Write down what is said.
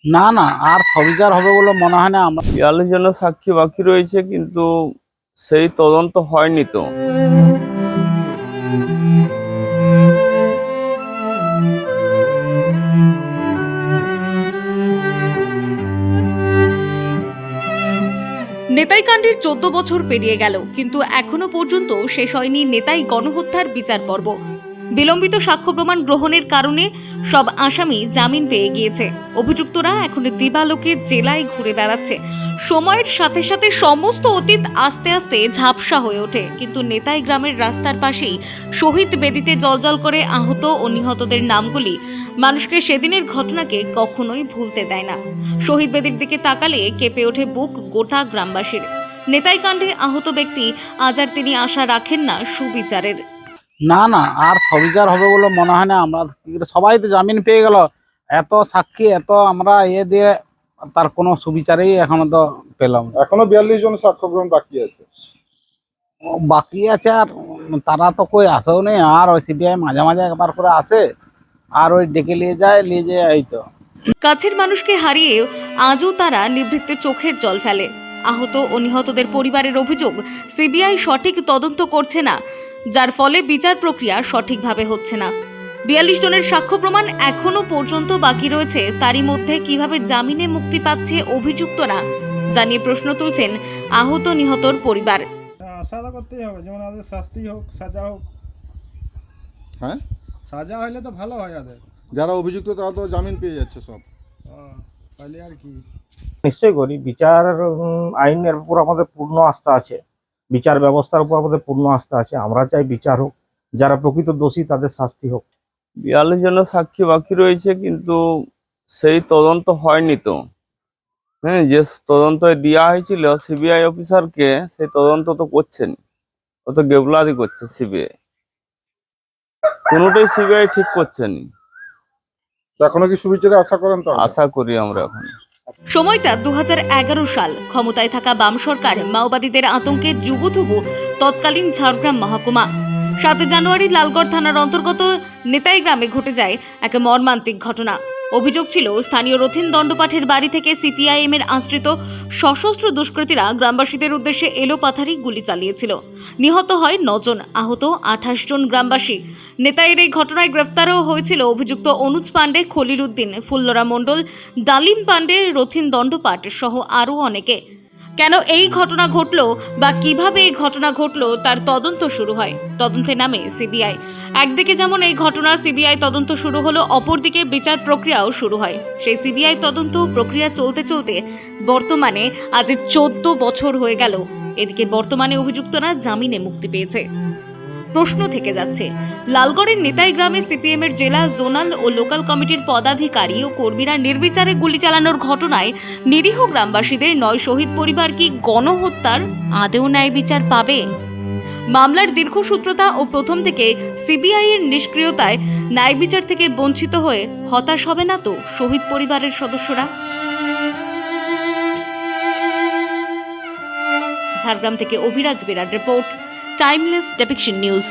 না না, আর সবিচার হবে বলে মনে হয় না। আমরা 42 জনের সাক্ষী বাকি রয়েছে, কিন্তু সেই তদন্ত হয়নি তো। নেতাই কাণ্ডের 14 বছর পেরিয়ে গেল, কিন্তু এখনো পর্যন্ত শেষ হয়নি নেতাই গণহত্যার বিচার পর্ব। বিলম্বিত সাক্ষ্য প্রমাণ গ্রহণের কারণে সব আসামি জামিন পেয়ে গিয়েছে। অভিযুক্তরা এখন দিবালোকে জেলায় ঘুরে বেড়াচ্ছে। সময়ের সাথে সাথে সমস্ত অতীত আস্তে আস্তে ঝাপসা হয়ে ওঠে, কিন্তু নেতাই গ্রামের রাস্তার পাশেই শহীদ বেদিতে জ্বলজ্বল করে আহত ও নিহতদের নামগুলি মানুষকে সেদিনের ঘটনাকে কখনোই ভুলতে দেয় না। শহীদ বেদির দিকে তাকালে কেঁপে ওঠে বুক গোটা গ্রামবাসীর। নেতাই কাণ্ডে আহত ব্যক্তি আজ আর তিনি আশা রাখেন না সুবিচারের। না না, আর সবিচার হবে বলে মনে হয় না। আমরা সবাই তো জামিন পেয়ে গেল, এত সাক্ষী এত আমরা দিয়ে তার কোনো সুবিচারেই এখনো তো পেলাম না। এখনো 42 জন সাক্ষ্য গ্রহণ বাকি আছে। বাকি আছে, আর তারা তো কই আসেও নেই। আর ওই সিবিআই মাঝে মাঝে একবার করে আসে, আর ওই ডেকে নিয়ে যায় এই তো। কাছের মানুষকে হারিয়ে আজও তারা নিভৃতে চোখের জল ফেলে। আহত ও নিহতদের পরিবারের অভিযোগ, সিবিআই সঠিক তদন্ত করছে না, যার ফলে বিচার প্রক্রিয়া সঠিকভাবে হচ্ছে না। 42 জনের সাক্ষ্য প্রমাণ এখনো পর্যন্ত বাকি রয়েছে, তারই মধ্যে কিভাবে জামিনে মুক্তি পাচ্ছে অভিযুক্তরা জানিয়ে প্রশ্ন তুলছেন আহত নিহতর পরিবার। আশা তো করতেই হবে, যেমন আমাদের শাস্তি হোক, সাজা হোক। হ্যাঁ, সাজা হইলে তো ভালো হয় ওদের। যারা অভিযুক্ত তারা তো জামিন পেয়ে যাচ্ছে সব। তাহলে আর কি। নিশ্চয়ই করি। বিচার আইনের উপর আমাদের পূর্ণ আস্থা আছে, বিচার ব্যবস্থার উপর আমাদের পূর্ণ আস্থা আছে। আমরা চাই বিচার হোক, যারা প্রকৃত দোষী তাদের শাস্তি হোক। 42 জনের সাক্ষী বাকি রয়েছে, কিন্তু সেই তদন্ত হয়নি তো। হ্যাঁ, যে তদন্ত দেওয়া হয়েছিল সিবিআই অফিসারকে, সেই তদন্ত তো করছেন, ও তো গেবলাদি করছে সিবিআই। কোনোটাই সিবিআই ঠিক করছেনি। এখনো কি সুবিচারে আশা করেন? তো আশা করি আমরা এখন। সময়টা 2011 সাল। ক্ষমতায় থাকা বাম সরকার মাওবাদীদের আতঙ্কে জুবুথুবু তৎকালীন ঝাড়গ্রাম মহকুমা। 7 জানুয়ারি লালগড় থানার অন্তর্গত নেতাই গ্রামে ঘটে যায় এক মর্মান্তিক ঘটনা। অভিযোগ ছিল, স্থানীয় রথীন দণ্ডপাঠের বাড়ি থেকে সিপিআইএম এর আশ্রিত সশস্ত্র দুষ্কৃতীরা গ্রামবাসীদের উদ্দেশ্যে এলোপাথারি গুলি চালিয়েছিল। নিহত হয় 9 জন, আহত 28 জন গ্রামবাসী। নেতাইয়ের এই ঘটনায় গ্রেফতারও হয়েছিল অভিযুক্ত অনুজ পাণ্ডে, খলিল উদ্দিন, ফুল্লরা মণ্ডল, ডালিম পাণ্ডে, রথীন দণ্ডপাঠ সহ আরও অনেকে। কেন এই ঘটনা ঘটলো বা কিভাবে এই ঘটনা ঘটলো তার তদন্ত শুরু হয়। তদন্তে নামে সিবিআই। একদিকে যেমন এই ঘটনার সিবিআই তদন্ত শুরু হলো, অপরদিকে বিচার প্রক্রিয়াও শুরু হয়। সেই সিবিআই তদন্ত প্রক্রিয়া চলতে চলতে বর্তমানে আজ 14 বছর হয়ে গেল। এদিকে বর্তমানে অভিযুক্তরা জামিনে মুক্তি পেয়েছে। প্রশ্ন থেকে যাচ্ছে, লালগড়ের নেতাই গ্রামে সিপিএম এর জেলা, জোনাল ও লোকাল কমিটির পদাধিকারী ও কর্মীরা নির্বিচারে গুলি চালানোর ঘটনায় নিরীহ গ্রামবাসীদের 9 শহীদ পরিবার কি গণহত্যার আদেও ন্যায় বিচার পাবে? মামলার দীর্ঘসূত্রতা ও প্রথম থেকে সিবিআই এর নিষ্ক্রিয়তায় ন্যায় বিচার থেকে বঞ্চিত হয়ে হতাশ হবে না তো শহীদ পরিবারের সদস্যরা? ঝাড়গ্রাম থেকে অভিরাজ বেরার রিপোর্ট, টাইমলেস ডেপিকশন নিউজ।